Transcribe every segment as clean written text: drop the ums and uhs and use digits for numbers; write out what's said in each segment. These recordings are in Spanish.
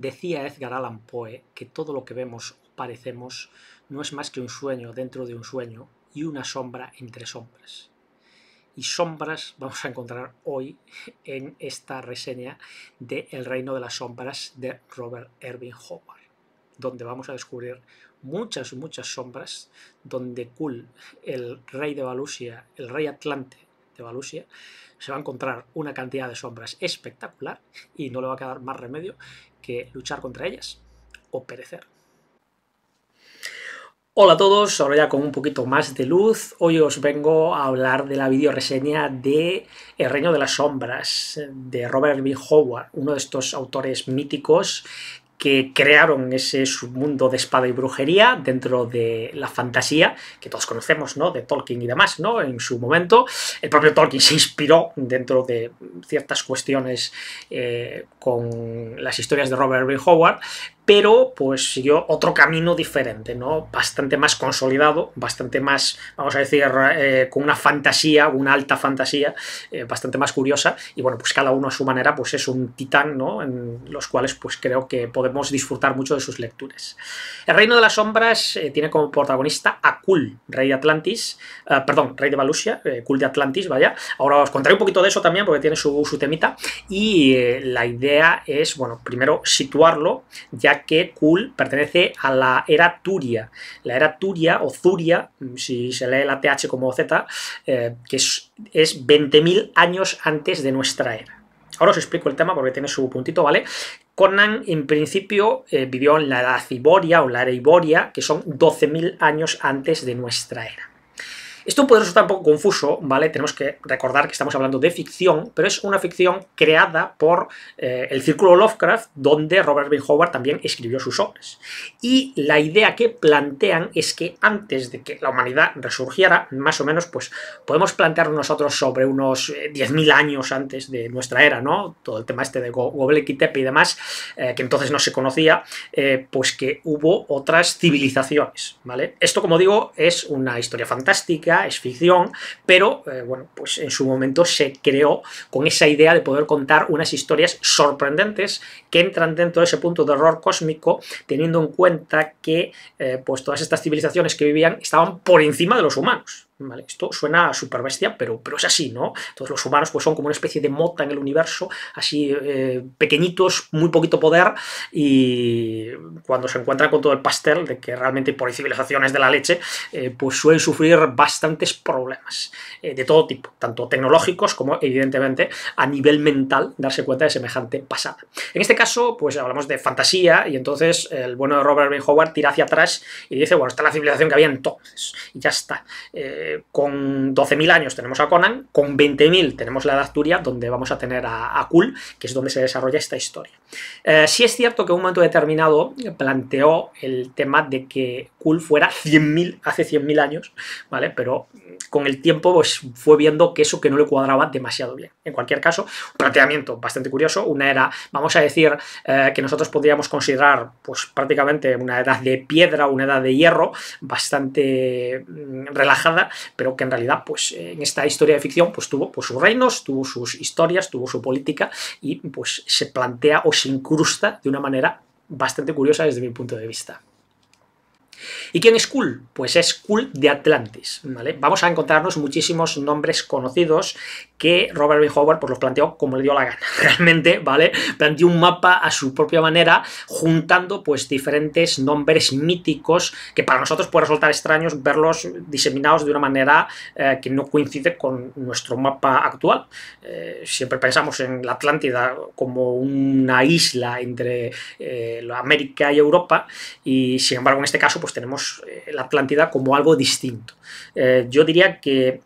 Decía Edgar Allan Poe que todo lo que vemos o parecemos no es más que un sueño dentro de un sueño y una sombra entre sombras. Y sombras vamos a encontrar hoy en esta reseña de El reino de las sombras de Robert Irving Howard, donde vamos a descubrir muchas sombras, donde Kul, el rey de Valusia, el rey Atlante de Valusia, se va a encontrar una cantidad de sombras espectacular y no le va a quedar más remedio que luchar contra ellas o perecer. Hola a todos, ahora ya con un poquito más de luz, hoy os vengo a hablar de la videoreseña de El reino de las sombras, de Robert Irving Howard, uno de estos autores míticos que crearon ese submundo de espada y brujería dentro de la fantasía, que todos conocemos, ¿no?, de Tolkien y demás, ¿no?, en su momento. El propio Tolkien se inspiró dentro de ciertas cuestiones con las historias de Robert Irving Howard, pero pues siguió otro camino diferente, ¿no?, bastante más consolidado, bastante más, vamos a decir, con una fantasía, una alta fantasía, bastante más curiosa, y bueno, pues cada uno a su manera pues es un titán, ¿no?, en los cuales pues creo que podemos disfrutar mucho de sus lecturas. El reino de las sombras tiene como protagonista a Kul, rey de Atlantis, rey de Valusia, Kul de Atlantis, vaya. Ahora os contaré un poquito de eso también porque tiene su temita, y la idea es, bueno, primero situarlo, ya que Kul pertenece a la era Turia. La era Turia, o Zuria, si se lee la TH como Z, que es 20.000 años antes de nuestra era. Ahora os explico el tema porque tiene su puntito, ¿vale? Conan, en principio, vivió en la edad Iboria, o la era Iboria, que son 12.000 años antes de nuestra era. Esto puede resultar un poco confuso, ¿vale? Tenemos que recordar que estamos hablando de ficción, pero es una ficción creada por el Círculo Lovecraft, donde Robert Irving Howard también escribió sus obras. Y la idea que plantean es que antes de que la humanidad resurgiera, más o menos, pues podemos plantearnos nosotros sobre unos 10.000 años antes de nuestra era, ¿no? Todo el tema este de Göbekli Tepe y demás, que entonces no se conocía, pues que hubo otras civilizaciones, ¿vale? Esto, como digo, es una historia fantástica, es ficción, pero bueno, pues en su momento se creó con esa idea de poder contar unas historias sorprendentes que entran dentro de ese punto de horror cósmico, teniendo en cuenta que pues todas estas civilizaciones que vivían estaban por encima de los humanos. ¿Vale? Esto suena súper bestia, pero es así, ¿no? Todos los humanos pues son como una especie de mota en el universo, así pequeñitos, muy poquito poder, y cuando se encuentran con todo el pastel de que realmente por civilizaciones de la leche, pues suelen sufrir bastantes problemas de todo tipo, tanto tecnológicos como evidentemente a nivel mental, darse cuenta de semejante pasada. En este caso pues hablamos de fantasía, y entonces el bueno de Robert Irving Howard tira hacia atrás y dice, bueno, esta es la civilización que había entonces, y ya está. Con 12.000 años tenemos a Conan, con 20.000 tenemos la edad Turia, donde vamos a tener a Kul, que es donde se desarrolla esta historia. Sí es cierto que en un momento determinado planteó el tema de que Kul fuera hace 100.000 años, ¿vale? Pero con el tiempo pues fue viendo que eso que no le cuadraba demasiado bien. En cualquier caso, un planteamiento bastante curioso, una era, vamos a decir, que nosotros podríamos considerar pues prácticamente una edad de piedra, una edad de hierro, bastante relajada, pero que en realidad pues en esta historia de ficción pues tuvo pues sus reinos, tuvo sus historias, tuvo su política, y pues se plantea o se incrusta de una manera bastante curiosa desde mi punto de vista. ¿Y quién es Kul? Pues es Kul de Atlantis, ¿vale? Vamos a encontrarnos muchísimos nombres conocidos que Robert Irving Howard pues los planteó como le dio la gana, realmente, ¿vale? Planteó un mapa a su propia manera, juntando pues diferentes nombres míticos que para nosotros puede resultar extraños verlos diseminados de una manera que no coincide con nuestro mapa actual. Siempre pensamos en la Atlántida como una isla entre América y Europa, y sin embargo en este caso pues tenemos la Atlántida como algo distinto. Yo diría que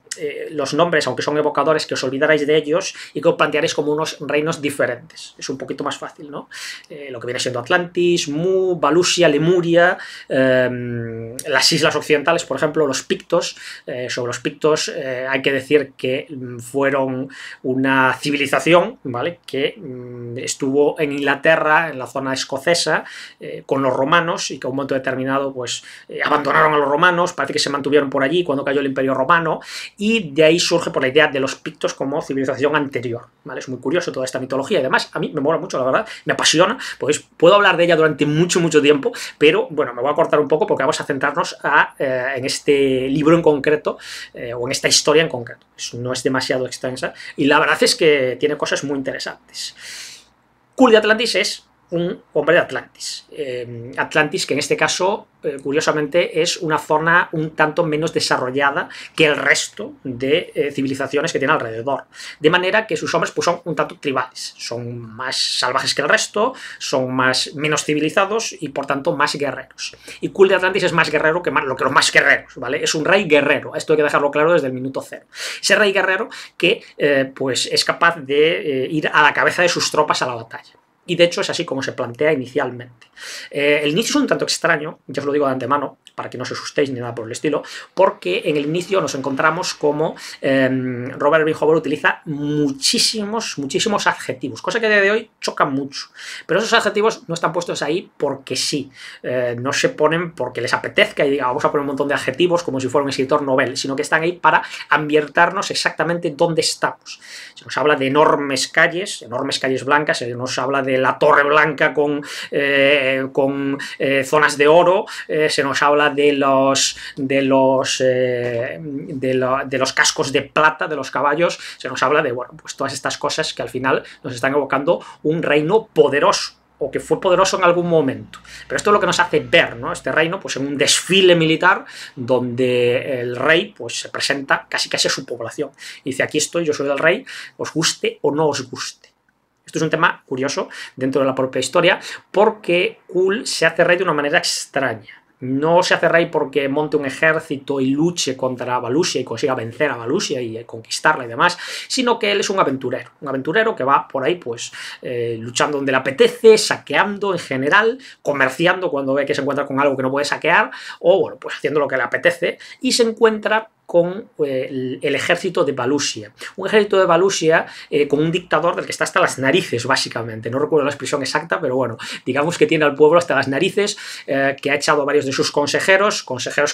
los nombres, aunque son evocadores, que os olvidarais de ellos y que os plantearéis como unos reinos diferentes. Es un poquito más fácil, ¿no? Lo que viene siendo Atlantis, Mu, Valusia, Lemuria, las islas occidentales, por ejemplo, los Pictos. Sobre los Pictos hay que decir que fueron una civilización, ¿vale?, que estuvo en Inglaterra, en la zona escocesa, con los romanos, y que a un momento determinado pues abandonaron a los romanos, parece que se mantuvieron por allí cuando cayó el Imperio Romano, y de ahí surge por la idea de los pictos como civilización anterior, ¿vale? Es muy curioso toda esta mitología y además a mí me mola mucho, la verdad, me apasiona, pues puedo hablar de ella durante mucho tiempo, pero bueno, me voy a cortar un poco porque vamos a centrarnos en este libro en concreto, o en esta historia en concreto. No es demasiado extensa y la verdad es que tiene cosas muy interesantes. Kul de Atlantis es un hombre de Atlantis. Atlantis, que en este caso, curiosamente, es una zona un tanto menos desarrollada que el resto de civilizaciones que tiene alrededor. De manera que sus hombres pues, son un tanto tribales. Son más salvajes que el resto, son menos civilizados y, por tanto, más guerreros. Y Kul de Atlantis es más guerrero que los más guerreros, ¿vale? Es un rey guerrero. Esto hay que dejarlo claro desde el minuto cero. Ese rey guerrero que pues es capaz de ir a la cabeza de sus tropas a la batalla. Y de hecho es así como se plantea inicialmente. El inicio es un tanto extraño, ya os lo digo de antemano, para que no os asustéis ni nada por el estilo, porque en el inicio nos encontramos como Robert Irving Howard utiliza muchísimos adjetivos, cosa que a día de hoy choca mucho. Pero esos adjetivos no están puestos ahí porque sí, no se ponen porque les apetezca y diga vamos a poner un montón de adjetivos como si fuera un escritor novel, sino que están ahí para ambientarnos exactamente dónde estamos. Se nos habla de enormes calles blancas, se nos habla de la Torre Blanca con zonas de oro, se nos habla de los cascos de plata de los caballos, se nos habla de bueno, pues todas estas cosas que al final nos están evocando un reino poderoso, o que fue poderoso en algún momento. Pero esto es lo que nos hace ver, ¿no? Este reino pues, en un desfile militar donde el rey pues, se presenta casi a su población. Y dice, aquí estoy, yo soy el rey, os guste o no os guste. Esto es un tema curioso dentro de la propia historia porque Kul se hace rey de una manera extraña. No se hace rey porque monte un ejército y luche contra Valusia y consiga vencer a Valusia y conquistarla y demás, sino que él es un aventurero que va por ahí pues luchando donde le apetece, saqueando en general, comerciando cuando ve que se encuentra con algo que no puede saquear, o bueno, pues haciendo lo que le apetece, y se encuentra con el ejército de Valusia. Un ejército de Valusia con un dictador del que está hasta las narices, básicamente. No recuerdo la expresión exacta, pero bueno, digamos que tiene al pueblo hasta las narices, que ha echado a varios de sus consejeros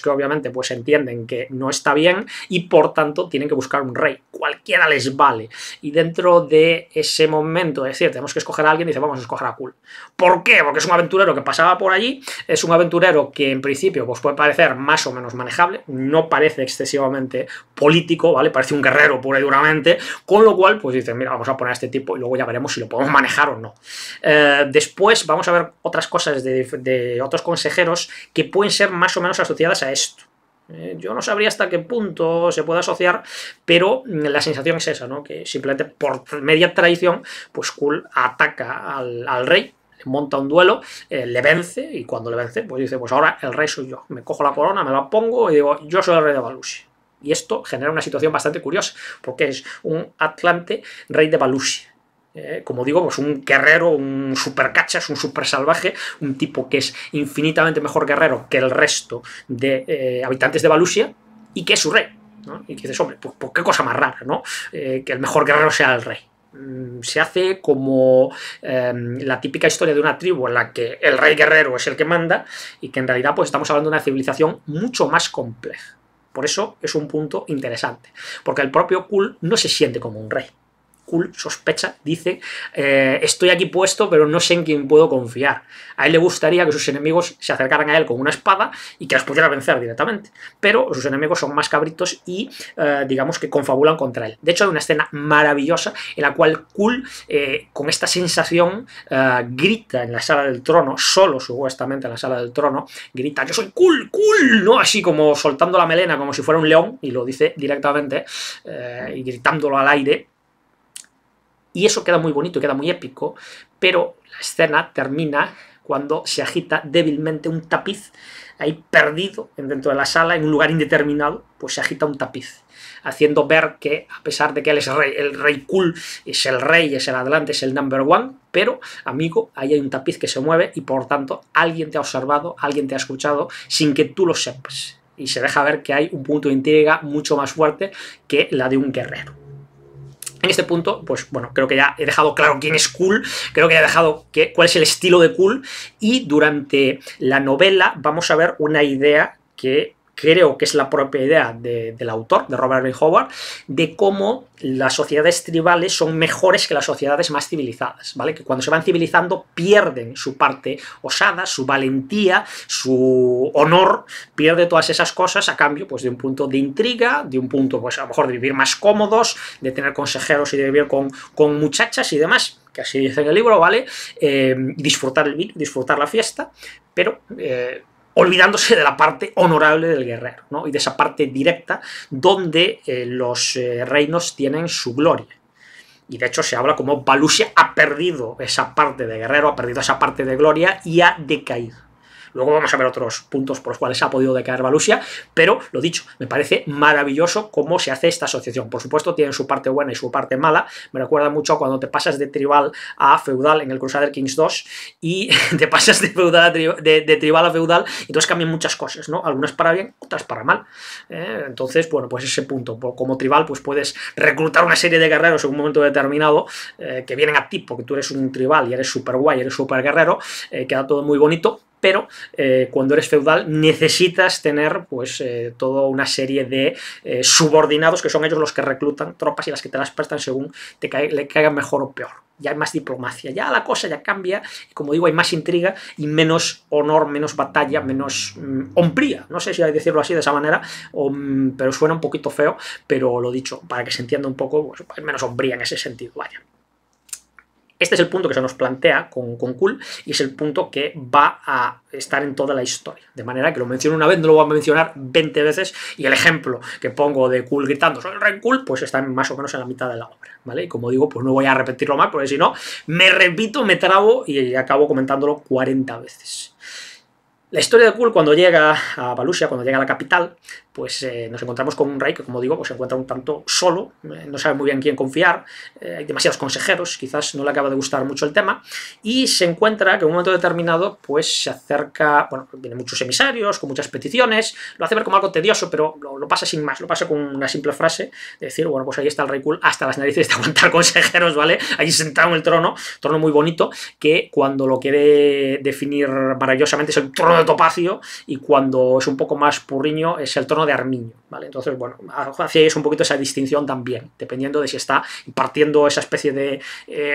que obviamente pues entienden que no está bien y por tanto tienen que buscar un rey. Cualquiera les vale. Y dentro de ese momento, es decir, tenemos que escoger a alguien, dice, vamos a escoger a Kul. ¿Por qué? Porque es un aventurero que pasaba por allí, es un aventurero que en principio pues, puede parecer más o menos manejable, no parece excesivamente político, ¿vale? Parece un guerrero pura y duramente, con lo cual, pues dicen, mira, vamos a poner a este tipo y luego ya veremos si lo podemos manejar o no. Después vamos a ver otras cosas de otros consejeros que pueden ser más o menos asociadas a esto. Yo no sabría hasta qué punto se puede asociar, pero la sensación es esa, ¿no? Que simplemente por media tradición, pues Kul ataca al rey, monta un duelo, le vence, y cuando le vence, pues dice, pues ahora el rey soy yo. Me cojo la corona, me la pongo y digo, yo soy el rey de Valusia. Y esto genera una situación bastante curiosa, porque es un Atlante rey de Valusia. Como digo, pues un guerrero, un super cachas, un super salvaje, un tipo que es infinitamente mejor guerrero que el resto de habitantes de Valusia y que es su rey, ¿no? Y que dices, hombre, pues qué cosa más rara, ¿no? Que el mejor guerrero sea el rey. Se hace como la típica historia de una tribu en la que el rey guerrero es el que manda y que en realidad pues estamos hablando de una civilización mucho más compleja. Por eso es un punto interesante, porque el propio Kul no se siente como un rey. Kul sospecha, dice, estoy aquí puesto pero no sé en quién puedo confiar. A él le gustaría que sus enemigos se acercaran a él con una espada y que los pudiera vencer directamente, pero sus enemigos son más cabritos y digamos que confabulan contra él. De hecho hay una escena maravillosa en la cual Kul, con esta sensación, grita en la sala del trono, solo supuestamente en la sala del trono, grita, yo soy Kul, ¿no? Así como soltando la melena como si fuera un león, y lo dice directamente, y gritándolo al aire. Y eso queda muy bonito y queda muy épico, pero la escena termina cuando se agita débilmente un tapiz, ahí perdido dentro de la sala, en un lugar indeterminado, pues se agita un tapiz, haciendo ver que, a pesar de que él es el rey Kul, es el rey, es el Atlante, es el number one, pero, amigo, ahí hay un tapiz que se mueve y, por tanto, alguien te ha observado, alguien te ha escuchado, sin que tú lo sepas. Y se deja ver que hay un punto de intriga mucho más fuerte que la de un guerrero. En este punto, pues bueno, creo que ya he dejado claro quién es Kul, creo que ya he dejado cuál es el estilo de Kul, y durante la novela vamos a ver una idea que creo que es la propia idea del autor, de Robert Irving Howard, de cómo las sociedades tribales son mejores que las sociedades más civilizadas, ¿vale? Que cuando se van civilizando pierden su parte osada, su valentía, su honor, pierde todas esas cosas a cambio, pues, de un punto de intriga, de un punto, pues, a lo mejor de vivir más cómodos, de tener consejeros y de vivir con muchachas y demás, que así dice en el libro, ¿vale? Disfrutar el vino, disfrutar la fiesta, pero olvidándose de la parte honorable del guerrero, ¿no? Y de esa parte directa donde los reinos tienen su gloria. Y de hecho se habla como Valusia ha perdido esa parte de guerrero, ha perdido esa parte de gloria y ha decaído. Luego vamos a ver otros puntos por los cuales ha podido decaer Valusia, pero lo dicho, me parece maravilloso cómo se hace esta asociación. Por supuesto, tienen su parte buena y su parte mala. Me recuerda mucho cuando te pasas de tribal a feudal en el Crusader Kings 2 y te pasas de tribal a feudal, y entonces cambian muchas cosas, ¿no? Algunas para bien, otras para mal. Entonces, bueno, pues ese punto. Como tribal, pues puedes reclutar una serie de guerreros en un momento determinado que vienen a ti, porque tú eres un tribal y eres súper guay, eres súper guerrero, queda todo muy bonito. Pero cuando eres feudal necesitas tener, pues, toda una serie de subordinados que son ellos los que reclutan tropas y las que te las prestan según le caigan mejor o peor. Ya hay más diplomacia, ya la cosa ya cambia, y como digo, hay más intriga y menos honor, menos batalla, menos hombría. No sé si hay que decirlo así de esa manera, pero suena un poquito feo, pero lo dicho, para que se entienda un poco, pues, hay menos hombría en ese sentido, vaya. Este es el punto que se nos plantea con Kull y es el punto que va a estar en toda la historia. De manera que lo menciono una vez, no lo voy a mencionar 20 veces, y el ejemplo que pongo de Kull gritando "soy el rey Kull", pues está más o menos en la mitad de la obra, ¿vale? Y como digo, pues no voy a repetirlo más, porque si no, me repito, me trabo y acabo comentándolo 40 veces. La historia de Kull, cuando llega a Valusia, cuando llega a la capital, pues nos encontramos con un rey que, como digo, pues se encuentra un tanto solo, no sabe muy bien quién confiar, hay demasiados consejeros, quizás no le acaba de gustar mucho el tema, y se encuentra que en un momento determinado pues se acerca, bueno, vienen muchos emisarios con muchas peticiones, lo hace ver como algo tedioso, pero lo pasa sin más, lo pasa con una simple frase, de decir, bueno, pues ahí está el rey Kull hasta las narices de aguantar consejeros, ¿vale? Ahí sentado en el trono muy bonito, que cuando lo quiere definir maravillosamente es el trono de topacio, y cuando es un poco más purriño es el trono de armiño, ¿vale? Entonces, bueno, hacéis un poquito esa distinción también, dependiendo de si está impartiendo esa especie de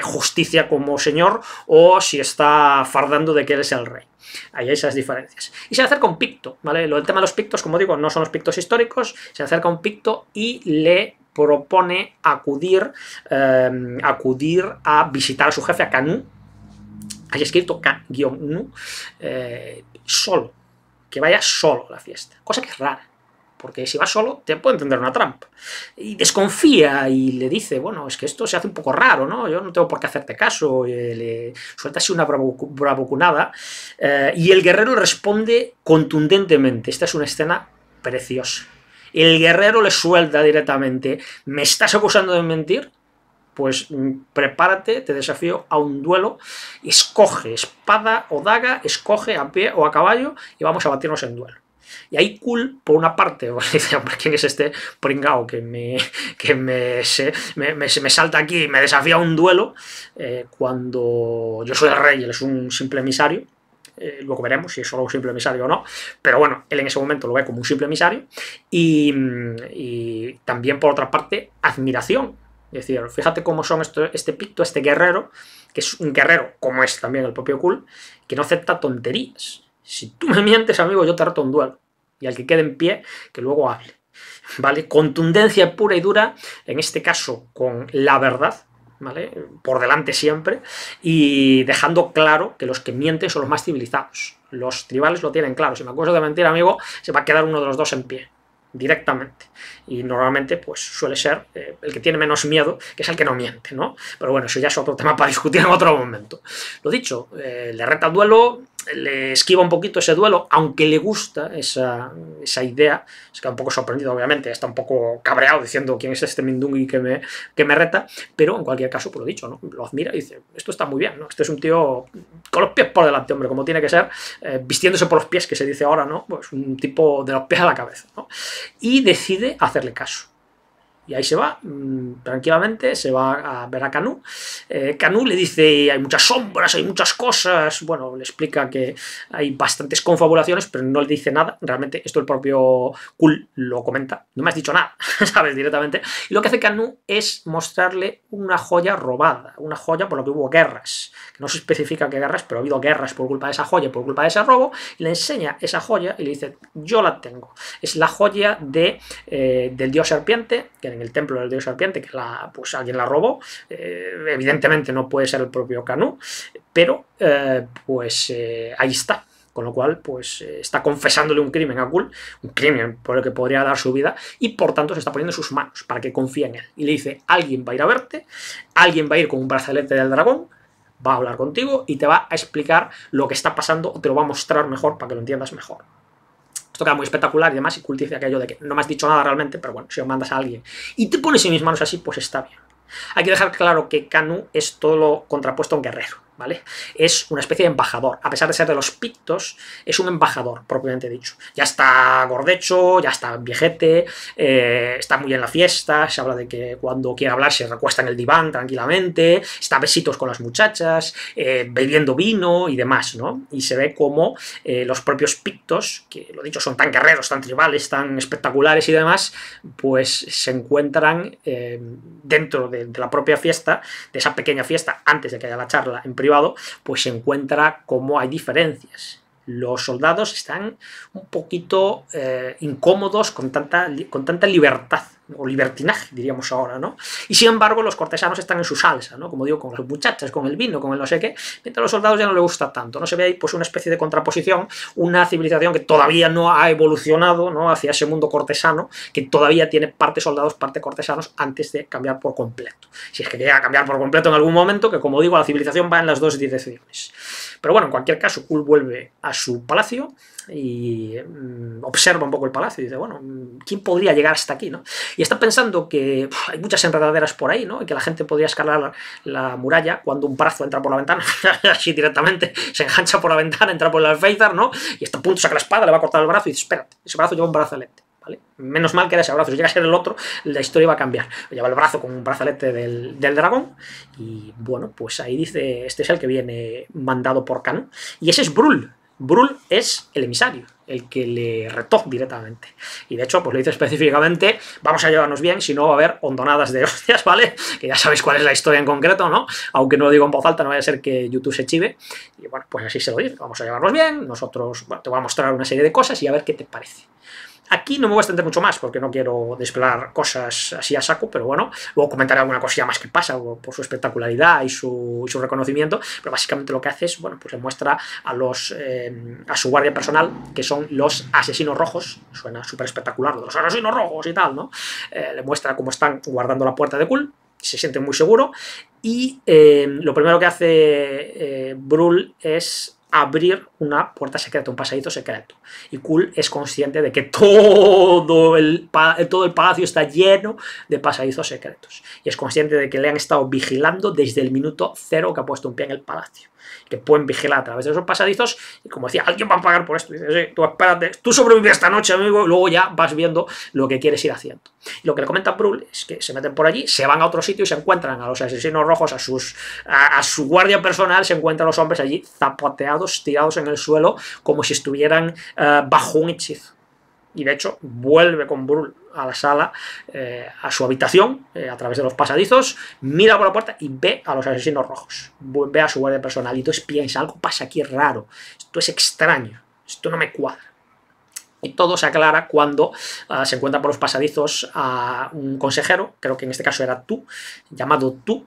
justicia como señor o si está fardando de que él es el rey. Hay esas diferencias. Y se acerca un picto, ¿vale? El tema de los pictos, como digo, no son los pictos históricos, se acerca un picto y le propone acudir a visitar a su jefe, a Canú, hay escrito K-Nu, solo, que vaya solo a la fiesta, cosa que es rara, porque si va solo te puede entender una trampa. Y desconfía y le dice, bueno, es que esto se hace un poco raro, ¿no? Yo no tengo por qué hacerte caso, le suelta así una bravuconada, y el guerrero responde contundentemente. Esta es una escena preciosa. El guerrero le suelta directamente, ¿me estás acusando de mentir? Pues prepárate, te desafío a un duelo, escoge espada o daga, escoge a pie o a caballo y vamos a batirnos en duelo. Y ahí Kull, por una parte, dice, hombre, ¿quién es este pringao que me salta aquí y me desafía a un duelo cuando yo soy el rey y él es un simple emisario? Luego veremos si es solo un simple emisario o no, pero bueno, él en ese momento lo ve como un simple emisario, y también, por otra parte, admiración. Es decir, fíjate cómo son este picto, este guerrero, que es un guerrero, como es también el propio Kull, que no acepta tonterías. Si tú me mientes, amigo, yo te reto un duelo. Y al que quede en pie, que luego hable. ¿Vale? Contundencia pura y dura, en este caso con la verdad, ¿vale? Por delante siempre, y dejando claro que los que mienten son los más civilizados. Los tribales lo tienen claro. Si me acuso de mentir, amigo, se va a quedar uno de los dos en pie, directamente, y normalmente pues suele ser el que tiene menos miedo, que es el que no miente, ¿no? Pero bueno, eso ya es otro tema para discutir en otro momento. Lo dicho, le reta al duelo, le esquiva un poquito ese duelo, aunque le gusta esa idea, se queda un poco sorprendido, obviamente, está un poco cabreado diciendo quién es este Mindungui que me reta, pero en cualquier caso, pues lo dicho, ¿no? Lo admira y dice, esto está muy bien, ¿no? Este es un tío con los pies por delante, hombre, como tiene que ser, vistiéndose por los pies, que se dice ahora, ¿no? Pues un tipo de los pies a la cabeza, ¿no? Y decide hacerle caso. Y ahí se va, tranquilamente, se va a ver a Canú. Canú le dice, hay muchas sombras, hay muchas cosas. Bueno, le explica que hay bastantes confabulaciones, pero no le dice nada. Realmente esto el propio Kul lo comenta. No me has dicho nada, ¿sabes? Directamente. Y lo que hace Canú es mostrarle una joya robada, una joya por la que hubo guerras. Que no se especifica qué guerras, pero ha habido guerras por culpa de esa joya, por culpa de ese robo. Y le enseña esa joya y le dice, yo la tengo. Es la joya del dios serpiente, que en el templo del dios serpiente, que pues alguien la robó. Evidentemente no puede ser el propio Canú, pero ahí está. Con lo cual, pues está confesándole un crimen a Kul, un crimen por el que podría dar su vida, y por tanto se está poniendo en sus manos para que confíe en él. Y le dice, alguien va a ir a verte, alguien va a ir con un brazalete del dragón, va a hablar contigo y te va a explicar lo que está pasando, o te lo va a mostrar mejor para que lo entiendas mejor. Esto queda muy espectacular y además, y Kul dice aquello de que no me has dicho nada realmente, pero bueno, si lo mandas a alguien y te pones en mis manos así, pues está bien. Hay que dejar claro que Canú es todo lo contrapuesto a un guerrero, ¿vale? Es una especie de embajador. A pesar de ser de los pictos, es un embajador, propiamente dicho. Ya está gordecho, ya está viejete, está muy en la fiesta, se habla de que cuando quiere hablar se recuesta en el diván tranquilamente, está a besitos con las muchachas, bebiendo vino y demás, ¿no? Y se ve como los propios pictos, que lo dicho son tan guerreros, tan tribales, tan espectaculares y demás, pues se encuentran dentro de la propia fiesta, de esa pequeña fiesta, antes de que haya la charla en privado, pues se encuentra cómo hay diferencias. Los soldados están un poquito incómodos con tanta libertad, o libertinaje, diríamos ahora, ¿no? Y sin embargo, los cortesanos están en su salsa, ¿no? Como digo, con las muchachas, con el vino, con el no sé qué, mientras a los soldados ya no les gusta tanto, ¿no? Se ve ahí pues una especie de contraposición, una civilización que todavía no ha evolucionado, ¿no? Hacia ese mundo cortesano, que todavía tiene parte soldados, parte cortesanos, antes de cambiar por completo. Si es que llega a cambiar por completo en algún momento, que como digo, la civilización va en las dos direcciones. Pero bueno, en cualquier caso, Kul vuelve a su palacio y observa un poco el palacio y dice, bueno, ¿quién podría llegar hasta aquí, no? Y está pensando que hay muchas enredaderas por ahí, ¿no? Y que la gente podría escalar la muralla cuando un brazo entra por la ventana, así directamente, se engancha por la ventana, entra por el alféizar, ¿no? Y está a punto, saca la espada, le va a cortar el brazo y dice, espérate, ese brazo lleva un brazalete. ¿Vale? Menos mal que era ese brazo, si llega a ser el otro, la historia va a cambiar. Lleva el brazo con un brazalete del dragón y bueno, pues ahí dice, este es el que viene mandado por Canú y ese es Brul. Brul es el emisario, el que le retó directamente. Y de hecho, pues le dice específicamente, vamos a llevarnos bien, si no va a haber hondonadas de hostias, ¿vale? Que ya sabéis cuál es la historia en concreto, ¿no? Aunque no lo digo en voz alta, no vaya a ser que YouTube se chive. Y bueno, pues así se lo dice, vamos a llevarnos bien, nosotros, bueno, te voy a mostrar una serie de cosas y a ver qué te parece. Aquí no me voy a extender mucho más porque no quiero desvelar cosas así a saco, pero bueno, luego comentaré alguna cosilla más que pasa por su espectacularidad y su reconocimiento, pero básicamente lo que hace es, bueno, pues le muestra a su guardia personal, que son los asesinos rojos, suena súper espectacular, los asesinos rojos y tal, ¿no? Le muestra cómo están guardando la puerta de Kul, se siente muy seguro, y lo primero que hace Brul es abrir una puerta secreta, un pasadizo secreto. Y Kul es consciente de que todo el palacio está lleno de pasadizos secretos. Y es consciente de que le han estado vigilando desde el minuto cero que ha puesto un pie en el palacio. Que pueden vigilar a través de esos pasadizos y como decía, alguien va a pagar por esto. Y dice, sí, tú espérate, tú sobrevives esta noche, amigo, y luego ya vas viendo lo que quieres ir haciendo. Y lo que le comenta Brul es que se meten por allí, se van a otro sitio y se encuentran a los asesinos rojos, a su guardia personal, se encuentran los hombres allí zapateados, tirados en el suelo, como si estuvieran bajo un hechizo. Y de hecho vuelve con Brul a la sala, a su habitación, a través de los pasadizos, mira por la puerta y ve a los asesinos rojos, ve a su guardia personal y entonces piensa, algo pasa aquí raro, esto es extraño, esto no me cuadra. Y todo se aclara cuando se encuentra por los pasadizos a un consejero, creo que en este caso era Tú, llamado Tú,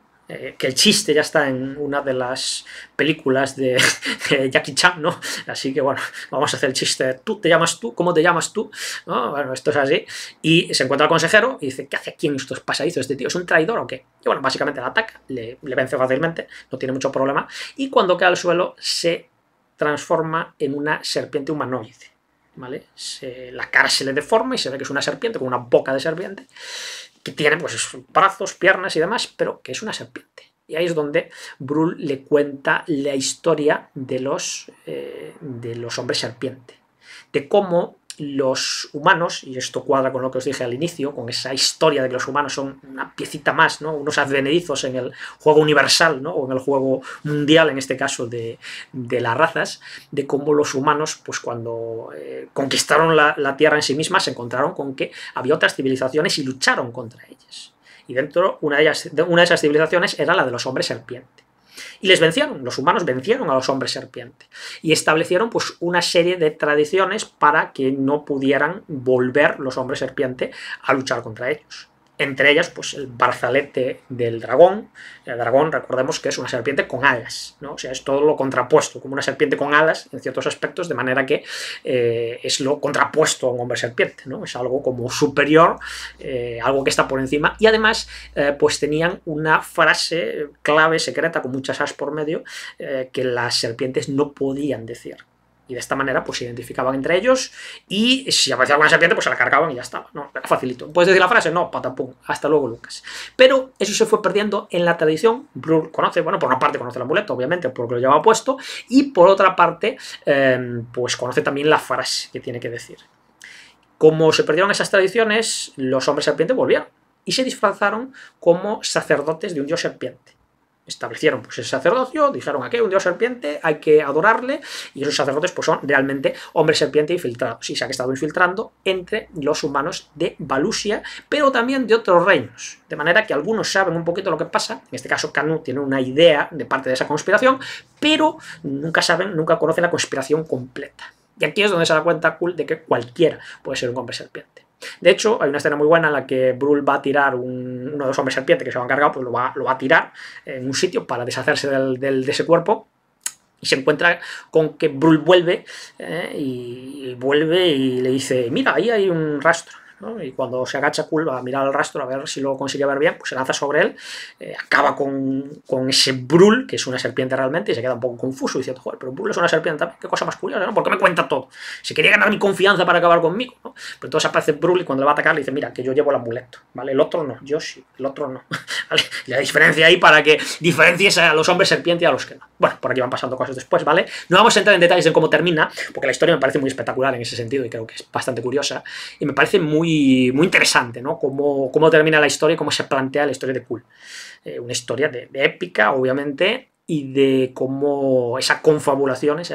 que el chiste ya está en una de las películas de Jackie Chan, ¿no? Así que bueno, vamos a hacer el chiste, ¿tú te llamas tú? ¿Cómo te llamas tú? ¿No? Bueno, esto es así. Y se encuentra el consejero y dice, ¿qué hace aquí en estos pasadizos? ¿Este tío es un traidor o qué? Y bueno, básicamente le ataca, le vence fácilmente, no tiene mucho problema, y cuando cae al suelo se transforma en una serpiente humanoide, ¿vale? La cara se le deforma y se ve que es una serpiente, con una boca de serpiente, que tiene pues brazos, piernas y demás, pero que es una serpiente. Y ahí es donde Brul le cuenta la historia de los hombres serpiente, de cómo los humanos, y esto cuadra con lo que os dije al inicio, con esa historia de que los humanos son una piecita más, ¿no? Unos advenedizos en el juego universal, ¿no? O en el juego mundial, en este caso, de las razas, de cómo los humanos, pues cuando conquistaron la Tierra en sí misma, se encontraron con que había otras civilizaciones y lucharon contra ellas. Y dentro, una de esas civilizaciones era la de los hombres serpiente. Y les vencieron, los humanos vencieron a los hombres serpiente y establecieron pues una serie de tradiciones para que no pudieran volver los hombres serpiente a luchar contra ellos. Entre ellas, pues el brazalete del dragón. El dragón, recordemos que es una serpiente con alas, ¿no? O sea, es todo lo contrapuesto, como una serpiente con alas en ciertos aspectos, de manera que es lo contrapuesto a un hombre serpiente, ¿no? Es algo como superior, algo que está por encima. Y además, pues tenían una frase clave, secreta, con muchas as por medio, que las serpientes no podían decir. Y de esta manera pues se identificaban entre ellos y si aparecía alguna serpiente pues se la cargaban y ya estaba, ¿no? Era facilito. ¿Puedes decir la frase? No, patapum, hasta luego Lucas. Pero eso se fue perdiendo en la tradición. Brul conoce, bueno, por una parte conoce el amuleto, obviamente, porque lo llevaba puesto, y por otra parte pues conoce también la frase que tiene que decir. Como se perdieron esas tradiciones, los hombres serpiente volvieron y se disfrazaron como sacerdotes de un dios serpiente. Establecieron pues ese sacerdocio, dijeron aquí hay un dios serpiente, hay que adorarle, y esos sacerdotes pues son realmente hombres serpiente infiltrados, y se han estado infiltrando entre los humanos de Valusia, pero también de otros reinos, de manera que algunos saben un poquito lo que pasa, en este caso Canute tiene una idea de parte de esa conspiración, pero nunca saben, nunca conocen la conspiración completa. Y aquí es donde se da cuenta Kul de que cualquiera puede ser un hombre serpiente. De hecho, hay una escena muy buena en la que Brul va a tirar uno de los hombres serpiente que se lo han cargado, pues lo va a tirar en un sitio para deshacerse de ese cuerpo, y se encuentra con que Brul vuelve y le dice, mira, ahí hay un rastro, ¿no? Y cuando se agacha Kul va a mirar el rastro a ver si lo consigue ver bien, pues se lanza sobre él, acaba con ese Brul, que es una serpiente realmente, y se queda un poco confuso diciendo, joder, pero Brul es una serpiente también, qué cosa más curiosa, ¿no? ¿Por qué me cuenta todo? Se quería ganar mi confianza para acabar conmigo, ¿no? Pero entonces aparece Brul y cuando le va a atacar le dice, mira, que yo llevo el amuleto, ¿vale? El otro no, yo sí, el otro no, ¿vale? Y la diferencia ahí para que diferencies a los hombres serpiente y a los que no. Bueno, por aquí van pasando cosas después, ¿vale? No vamos a entrar en detalles en cómo termina, porque la historia me parece muy espectacular en ese sentido y creo que es bastante curiosa, y me parece muy interesante, ¿no? Cómo termina la historia y cómo se plantea la historia de Kul. Una historia de épica, obviamente, y de cómo esas confabulaciones,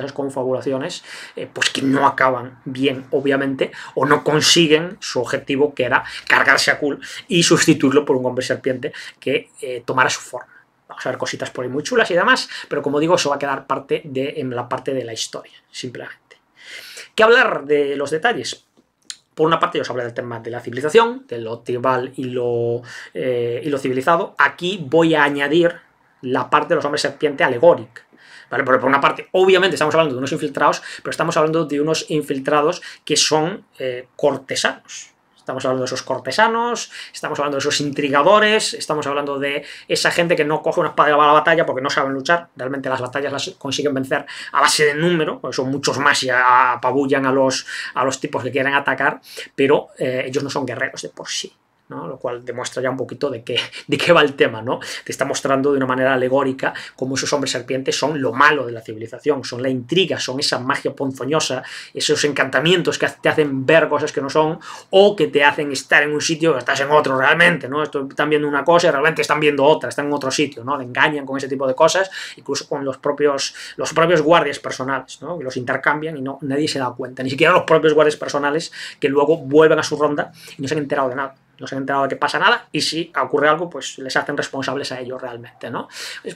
pues que no acaban bien, obviamente, o no consiguen su objetivo, que era cargarse a Kul y sustituirlo por un hombre serpiente que tomara su forma. Vamos a ver cositas por ahí muy chulas y demás, pero como digo, eso va a quedar en la parte de la historia, simplemente. ¿Qué hablar de los detalles? Por una parte, yo os hablé del tema de la civilización, de lo tribal y lo civilizado. Aquí voy a añadir la parte de los hombres serpiente alegórica. ¿Vale? Por una parte, obviamente estamos hablando de unos infiltrados, pero estamos hablando de unos infiltrados que son cortesanos. Estamos hablando de esos cortesanos, estamos hablando de esos intrigadores, estamos hablando de esa gente que no coge una espada y va a la batalla porque no saben luchar. Realmente las batallas las consiguen vencer a base de número, porque son muchos más y apabullan a los tipos que quieren atacar, pero ellos no son guerreros de por sí, ¿no? Lo cual demuestra ya un poquito de qué va el tema, ¿no? Te está mostrando de una manera alegórica cómo esos hombres serpientes son lo malo de la civilización, son la intriga, son esa magia ponzoñosa, esos encantamientos que te hacen ver cosas que no son, o que te hacen estar en un sitio que estás en otro realmente, ¿no? Están viendo una cosa y realmente están viendo otra, están en otro sitio, ¿no? Le engañan con ese tipo de cosas, incluso con los propios guardias personales, ¿no? Que los intercambian y nadie se da cuenta, ni siquiera los propios guardias personales, que luego vuelven a su ronda y no se han enterado de nada. No se han enterado de que pasa nada, y si ocurre algo, pues les hacen responsables a ellos realmente, ¿no?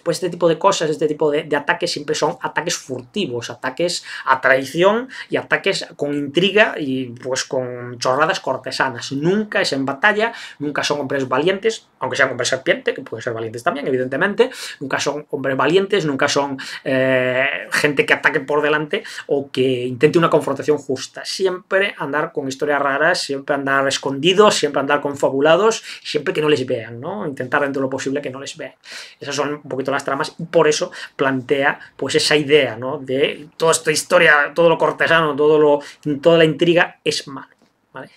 Pues este tipo de cosas, este tipo de ataques siempre son ataques furtivos, ataques a traición y ataques con intriga y pues con chorradas cortesanas. Nunca es en batalla, nunca son hombres valientes, aunque sean hombres serpiente, que pueden ser valientes también, evidentemente. Nunca son hombres valientes, nunca son gente que ataque por delante o que intente una confrontación justa. Siempre andar con historias raras, siempre andar escondidos, siempre andar confabulados, siempre que no les vean, ¿no? Intentar dentro de lo posible que no les vean. Esas son un poquito las tramas, y por eso plantea pues esa idea, ¿no? De toda esta historia, todo lo cortesano, toda la intriga es malo, ¿vale?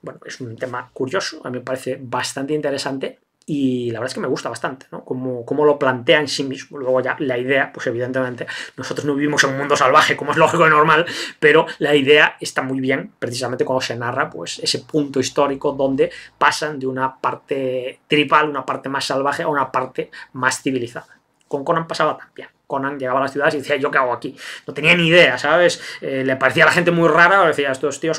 Bueno, es un tema curioso, a mí me parece bastante interesante, y la verdad es que me gusta bastante, ¿no? Cómo lo plantea en sí mismo. Luego ya la idea, pues evidentemente nosotros no vivimos en un mundo salvaje, como es lógico y normal, pero la idea está muy bien, precisamente cuando se narra pues ese punto histórico donde pasan de una parte tribal, una parte más salvaje, a una parte más civilizada. Con Conan pasaba también. Conan llegaba a las ciudades y decía, ¿yo qué hago aquí? No tenía ni idea, ¿sabes? Le parecía a la gente muy rara, decía, estos tíos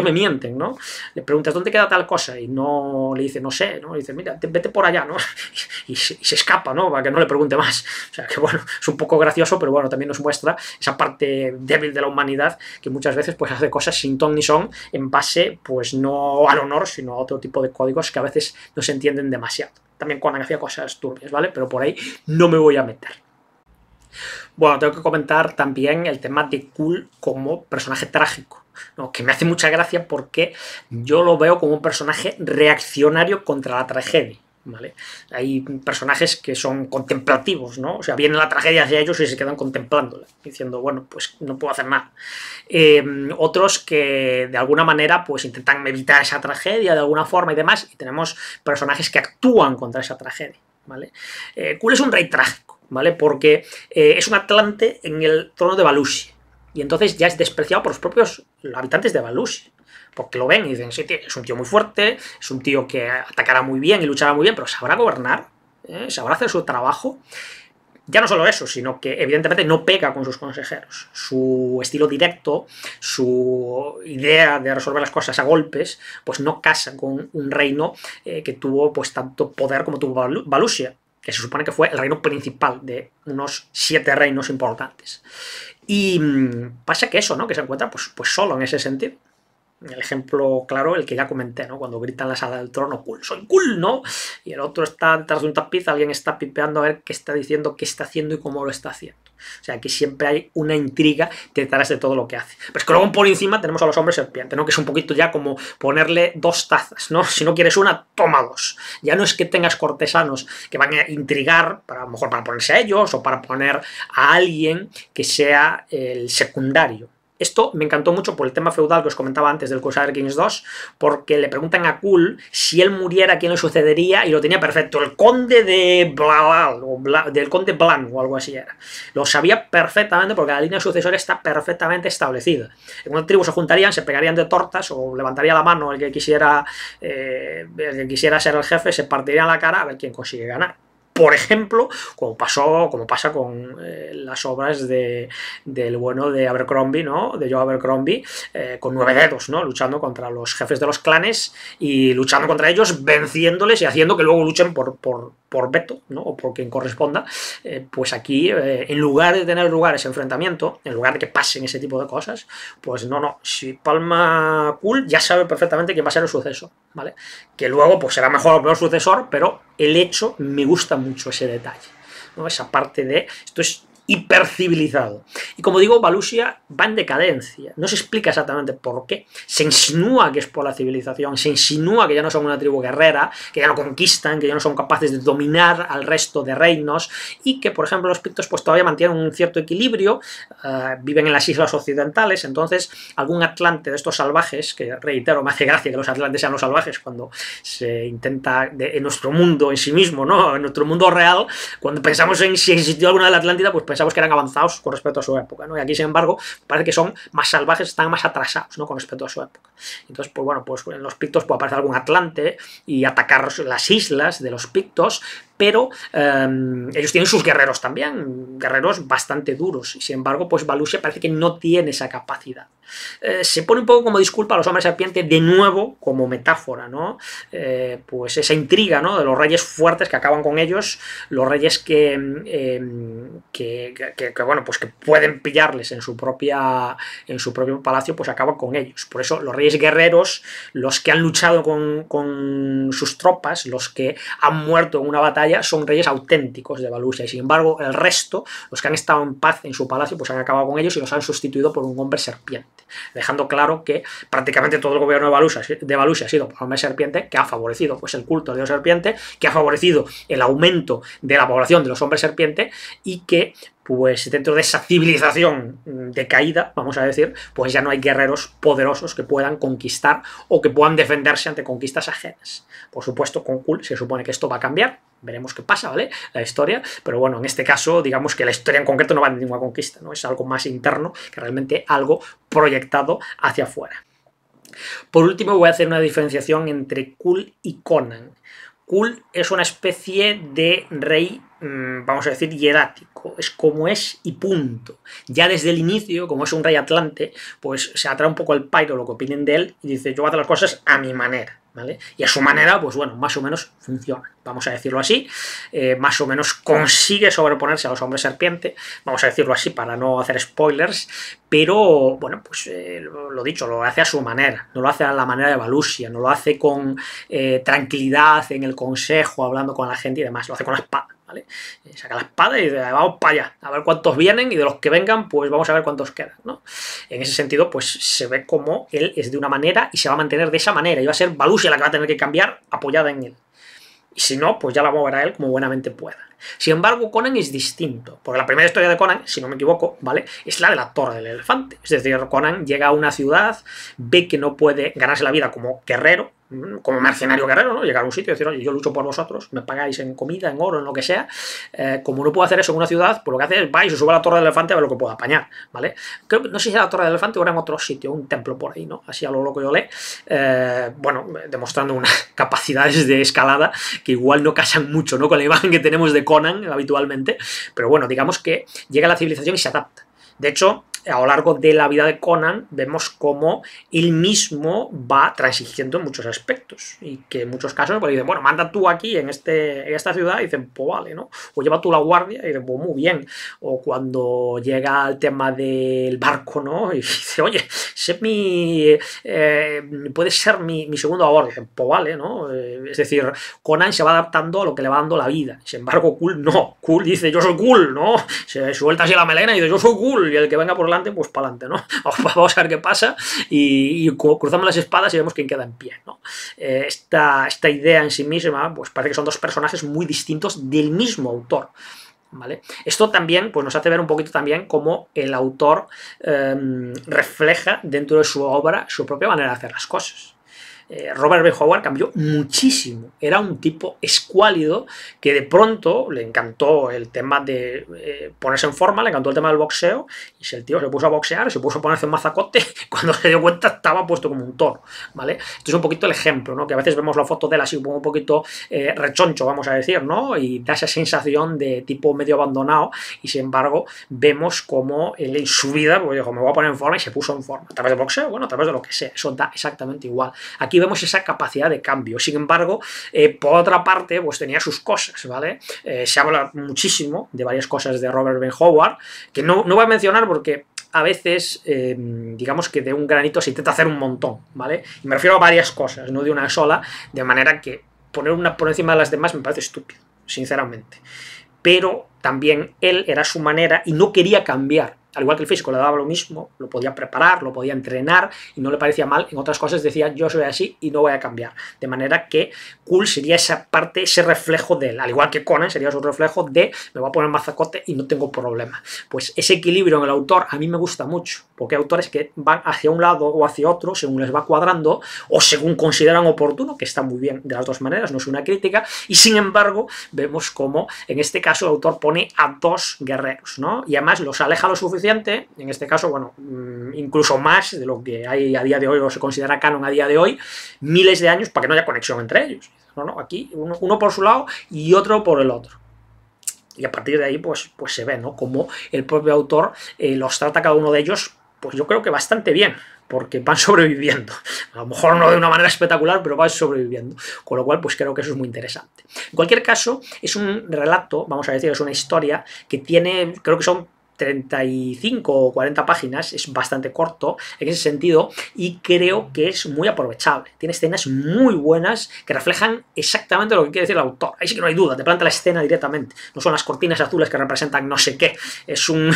me mienten, ¿no? Le preguntas, ¿dónde queda tal cosa? Y no le dice, no sé, ¿no? Le dice, mira, vete por allá, ¿no? Y se escapa, ¿no? Para que no le pregunte más. O sea, que bueno, es un poco gracioso, pero bueno, también nos muestra esa parte débil de la humanidad que muchas veces pues hace cosas sin ton ni son en base, pues no al honor, sino a otro tipo de códigos que a veces no se entienden demasiado. También Conan hacía cosas turbias, ¿vale? Pero por ahí no me voy a meter. Bueno, tengo que comentar también el tema de Kul como personaje trágico, ¿no? Que me hace mucha gracia porque yo lo veo como un personaje reaccionario contra la tragedia, ¿vale? Hay personajes que son contemplativos, ¿no? O sea, viene la tragedia hacia ellos y se quedan contemplándola, diciendo, bueno, pues no puedo hacer nada. Otros que de alguna manera pues intentan evitar esa tragedia de alguna forma y demás, y tenemos personajes que actúan contra esa tragedia, ¿vale? Kul es un rey trágico, ¿vale? Porque es un atlante en el trono de Valusia, y entonces ya es despreciado por los propios habitantes de Valusia, porque lo ven y dicen, sí, tío, es un tío muy fuerte, es un tío que atacará muy bien y luchará muy bien, pero ¿sabrá gobernar? ¿Sabrá hacer su trabajo? Ya no solo eso, sino que evidentemente no pega con sus consejeros. Su estilo directo, su idea de resolver las cosas a golpes, pues no casa con un reino que tuvo pues tanto poder como tuvo Valusia, que se supone que fue el reino principal de unos 7 reinos importantes. Y pasa que eso, ¿no? Que se encuentra pues solo en ese sentido. El ejemplo claro, el que ya comenté, ¿no? Cuando grita en la sala del trono, Kul, soy Kul, ¿no? Y el otro está detrás de un tapiz, alguien está pipeando a ver qué está diciendo, qué está haciendo y cómo lo está haciendo. O sea, que siempre hay una intriga detrás de todo lo que hace. Pero es que luego por encima tenemos a los hombres serpientes, ¿no? Que es un poquito ya como ponerle 2 tazas, ¿no? Si no quieres una, toma 2. Ya no es que tengas cortesanos que van a intrigar, a lo mejor para ponerse a ellos o para poner a alguien que sea el secundario. Esto me encantó mucho por el tema feudal que os comentaba antes del Crusader Kings 2, porque le preguntan a Kul si él muriera, quién le sucedería, y lo tenía perfecto. El conde de del conde Blan, o algo así era. Lo sabía perfectamente porque la línea sucesoria está perfectamente establecida. En una tribu se juntarían, se pegarían de tortas, o levantaría la mano el que quisiera ser el jefe, se partiría la cara a ver quién consigue ganar. Por ejemplo, como pasa con las obras del bueno de Abercrombie, ¿no? De Joe Abercrombie, con 9 dedos, ¿no? Luchando contra los jefes de los clanes y luchando contra ellos, venciéndoles y haciendo que luego luchen por veto, ¿no? O por quien corresponda. Pues aquí, en lugar de tener lugar ese enfrentamiento, en lugar de que pasen ese tipo de cosas, pues no. Si palma Kul, ya sabe perfectamente quién va a ser el sucesor, ¿vale? Que luego pues será mejor o peor sucesor, pero el hecho me gusta mucho ese detalle, ¿no? Esa parte de esto es hipercivilizado. Y como digo, Valusia va en decadencia. No se explica exactamente por qué. Se insinúa que es por la civilización, se insinúa que ya no son una tribu guerrera, que ya no conquistan, que ya no son capaces de dominar al resto de reinos, y que, por ejemplo, los pictos pues todavía mantienen un cierto equilibrio, viven en las islas occidentales. Entonces algún atlante de estos salvajes, que reitero, me hace gracia que los atlantes sean los salvajes cuando se intenta en nuestro mundo en sí mismo, ¿no? En nuestro mundo real, cuando pensamos en si existió alguna de la Atlántida, pues pensamos que eran avanzados con respecto a su época, ¿no? Y aquí, sin embargo, parece que son más salvajes, están más atrasados, ¿no? Con respecto a su época. Entonces, pues bueno, pues en los pictos puede aparecer algún atlante y atacar las islas de los pictos, pero ellos tienen sus guerreros también, guerreros bastante duros, y sin embargo, pues Valusia parece que no tiene esa capacidad. Se pone un poco como disculpa a los hombres serpiente, de nuevo, como metáfora, ¿no? Pues esa intriga, ¿no? De los reyes fuertes que acaban con ellos, los reyes que bueno, pues que pueden pillarles en su propio palacio, pues acaban con ellos. Por eso los reyes guerreros, los que han luchado con sus tropas, los que han muerto en una batalla, son reyes auténticos de Valusia, y sin embargo el resto, los que han estado en paz en su palacio, pues han acabado con ellos y los han sustituido por un hombre serpiente, dejando claro que prácticamente todo el gobierno de Valusia ha sido por hombre serpiente, que ha favorecido pues el culto de Dios serpiente, que ha favorecido el aumento de la población de los hombres serpiente, y que pues dentro de esa civilización decaída, vamos a decir, pues ya no hay guerreros poderosos que puedan conquistar o que puedan defenderse ante conquistas ajenas. Por supuesto, con Kul se supone que esto va a cambiar, veremos qué pasa, ¿vale? La historia, pero bueno, en este caso, digamos que la historia en concreto no va de ninguna conquista, ¿no? Es algo más interno que realmente algo proyectado hacia afuera. Por último, voy a hacer una diferenciación entre Kul y Conan. Kul es una especie de rey, vamos a decir, hierático, es como es y punto. Ya desde el inicio, como es un rey atlante, pues se atrae un poco el pairo, lo que opinen de él, y dice, yo voy a hacer las cosas a mi manera, ¿vale? Y a su manera, pues bueno, más o menos funciona, vamos a decirlo así, más o menos consigue sobreponerse a los hombres serpiente, vamos a decirlo así para no hacer spoilers, pero bueno, pues lo dicho, lo hace a su manera, no lo hace a la manera de Valusia, no lo hace con tranquilidad en el consejo, hablando con la gente y demás, lo hace con la espada, ¿vale? Saca la espada y dice, vamos para allá, a ver cuántos vienen y de los que vengan, pues vamos a ver cuántos quedan, ¿no? En ese sentido, pues se ve como él es de una manera y se va a mantener de esa manera, y va a ser Valusia la que va a tener que cambiar apoyada en él. Y si no, pues ya la moverá él como buenamente pueda. Sin embargo, Conan es distinto, porque la primera historia de Conan, si no me equivoco, ¿vale?, es la de la Torre del Elefante. Es decir, Conan llega a una ciudad, ve que no puede ganarse la vida como guerrero, como mercenario guerrero, ¿no? Llegar a un sitio y decir, oye, yo lucho por vosotros, me pagáis en comida, en oro, en lo que sea. Como no puedo hacer eso en una ciudad, pues lo que hace es, va y se sube a la Torre del Elefante a ver lo que pueda apañar, ¿vale? Creo que no sé si era la Torre del Elefante o era en otro sitio, un templo por ahí, ¿no? Así a lo loco yo le. Bueno, demostrando unas capacidades de escalada que igual no casan mucho, ¿no?, con la imagen que tenemos de Conan habitualmente, pero bueno, digamos que llega a la civilización y se adapta. De hecho, a lo largo de la vida de Conan vemos cómo él mismo va transigiendo en muchos aspectos y que en muchos casos pues dicen, bueno, manda tú aquí en esta ciudad, y dicen, pues vale, ¿no? O lleva tú la guardia, y dicen, pues muy bien. O cuando llega el tema del barco, ¿no?, y dice, oye, puede ser mi segundo a bordo, dicen, pues vale, ¿no? Es decir, Conan se va adaptando a lo que le va dando la vida. Sin embargo, Kul no. Kul dice, yo soy Kul, ¿no? Se suelta así la melena y dice, yo soy Kul, y el que venga por delante, pues para adelante, ¿no? Vamos a ver qué pasa, y cruzamos las espadas y vemos quién queda en pie, ¿no? Esta idea en sí misma, pues parece que son dos personajes muy distintos del mismo autor, ¿vale? Esto también pues, nos hace ver un poquito también cómo el autor refleja dentro de su obra su propia manera de hacer las cosas. Robert B. Howard cambió muchísimo, era un tipo escuálido que de pronto le encantó el tema de ponerse en forma, le encantó el tema del boxeo, y si el tío se puso a boxear, se puso a ponerse un mazacote, cuando se dio cuenta estaba puesto como un toro, ¿vale? Esto es un poquito el ejemplo, ¿no?, que a veces vemos la foto de él así un poquito rechoncho, vamos a decir, ¿no?, y da esa sensación de tipo medio abandonado, y sin embargo vemos como él en su vida pues dijo, me voy a poner en forma, y se puso en forma, a través del boxeo, bueno, a través de lo que sea, eso da exactamente igual. Aquí vemos esa capacidad de cambio. Sin embargo, por otra parte, pues tenía sus cosas, ¿vale? Se habla muchísimo de varias cosas de Robert B. Howard, que no voy a mencionar porque a veces, digamos que de un granito se intenta hacer un montón, ¿vale? Y me refiero a varias cosas, no de una sola, de manera que poner una por encima de las demás me parece estúpido, sinceramente. Pero también él era su manera y no quería cambiar. Al igual que el físico le daba lo mismo, lo podía preparar, lo podía entrenar y no le parecía mal. En otras cosas decía, yo soy así y no voy a cambiar. De manera que Kul sería esa parte, ese reflejo de él. Al igual que Conan sería su reflejo de, me voy a poner mazacote y no tengo problema. Pues ese equilibrio en el autor a mí me gusta mucho, porque hay autores que van hacia un lado o hacia otro según les va cuadrando o según consideran oportuno, que está muy bien de las dos maneras, no es una crítica, y sin embargo vemos como en este caso el autor pone a dos guerreros, ¿no? Y además los aleja lo suficiente, en este caso, bueno, incluso más de lo que hay a día de hoy o se considera canon a día de hoy, miles de años para que no haya conexión entre ellos. No, aquí uno por su lado y otro por el otro. Y a partir de ahí, pues se ve, ¿no?, como el propio autor los trata cada uno de ellos, pues yo creo que bastante bien, porque van sobreviviendo. A lo mejor no de una manera espectacular, pero van sobreviviendo. Con lo cual, pues creo que eso es muy interesante. En cualquier caso, es un relato, vamos a decir, es una historia que tiene, creo que son 35 o 40 páginas, es bastante corto en ese sentido y creo que es muy aprovechable. Tiene escenas muy buenas que reflejan exactamente lo que quiere decir el autor. Ahí sí que no hay duda, te planta la escena directamente. No son las cortinas azules que representan no sé qué. Es un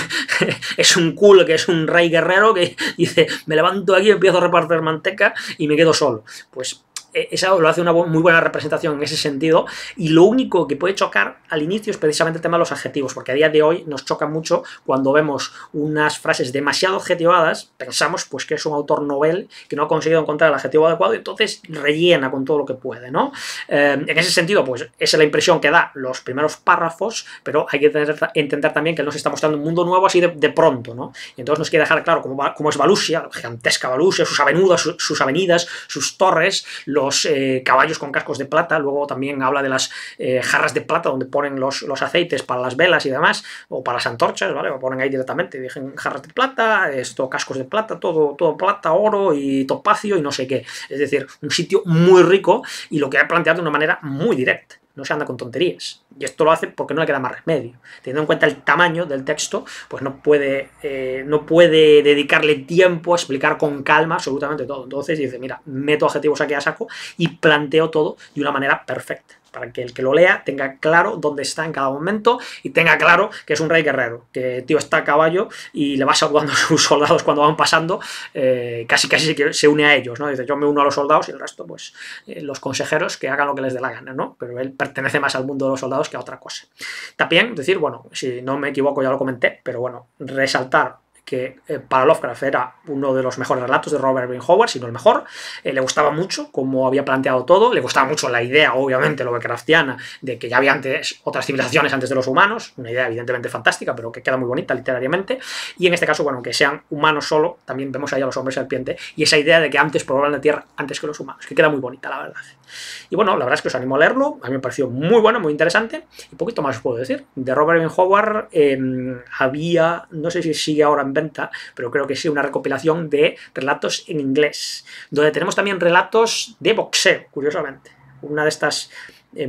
Kul que es un rey guerrero que dice, me levanto aquí, empiezo a repartir manteca y me quedo solo. Pues eso lo hace una muy buena representación en ese sentido, y lo único que puede chocar al inicio es precisamente el tema de los adjetivos, porque a día de hoy nos choca mucho cuando vemos unas frases demasiado adjetivadas, pensamos pues que es un autor novel que no ha conseguido encontrar el adjetivo adecuado y entonces rellena con todo lo que puede, ¿no? En ese sentido, pues esa es la impresión que da los primeros párrafos, pero hay que entender también que él nos está mostrando un mundo nuevo así de pronto, ¿no? Y entonces nos quiere dejar claro cómo es Valusia, gigantesca Valusia, sus avenidas, sus torres, los caballos con cascos de plata. Luego también habla de las jarras de plata donde ponen los aceites para las velas y demás, o para las antorchas, ¿vale? Lo ponen ahí directamente, dicen jarras de plata, cascos de plata, todo plata, oro y topacio y no sé qué. Es decir, un sitio muy rico y lo que ha planteado de una manera muy directa. No se anda con tonterías. Y esto lo hace porque no le queda más remedio. Teniendo en cuenta el tamaño del texto, pues no puede dedicarle tiempo a explicar con calma absolutamente todo. Entonces dice, mira, meto adjetivos aquí a saco y planteo todo de una manera perfecta, para que el que lo lea tenga claro dónde está en cada momento y tenga claro que es un rey guerrero, que el tío está a caballo y le va saludando a sus soldados cuando van pasando, casi se une a ellos, ¿no? Dice, yo me uno a los soldados y el resto, pues, los consejeros que hagan lo que les dé la gana, ¿no? Pero él pertenece más al mundo de los soldados que a otra cosa. También decir, bueno, si no me equivoco ya lo comenté, pero bueno, resaltar que para Lovecraft era uno de los mejores relatos de Robert Irving Howard, si no el mejor. Le gustaba mucho cómo había planteado todo, le gustaba mucho la idea, obviamente, Lovecraftiana, de que ya había antes otras civilizaciones antes de los humanos, una idea evidentemente fantástica, pero que queda muy bonita literariamente, y en este caso, bueno, que sean humanos solo, también vemos ahí a los hombres serpiente, y esa idea de que antes poblaban la Tierra antes que los humanos, que queda muy bonita, la verdad. Y bueno, la verdad es que os animo a leerlo, a mí me pareció muy bueno, muy interesante, y poquito más os puedo decir. De Robert Irving Howard había, no sé si sigue ahora en venta, pero creo que sí, una recopilación de relatos en inglés, donde tenemos también relatos de boxeo, curiosamente. Una de estas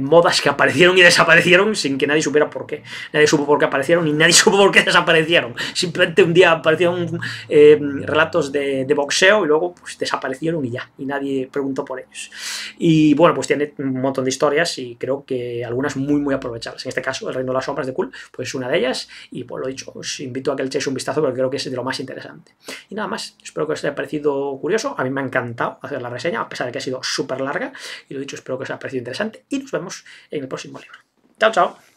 modas que aparecieron y desaparecieron sin que nadie supiera por qué. Nadie supo por qué aparecieron y nadie supo por qué desaparecieron. Simplemente un día aparecieron relatos de boxeo y luego pues desaparecieron y ya, y nadie preguntó por ellos. Y bueno, pues tiene un montón de historias y creo que algunas muy aprovechables. En este caso, El Reino de las Sombras de Kull, pues es una de ellas, y pues lo dicho, os invito a que le echéis un vistazo porque creo que es de lo más interesante. Y nada más, espero que os haya parecido curioso. A mí me ha encantado hacer la reseña, a pesar de que ha sido súper larga, y lo dicho, espero que os haya parecido interesante y nos vemos en el próximo libro. Chao, chao.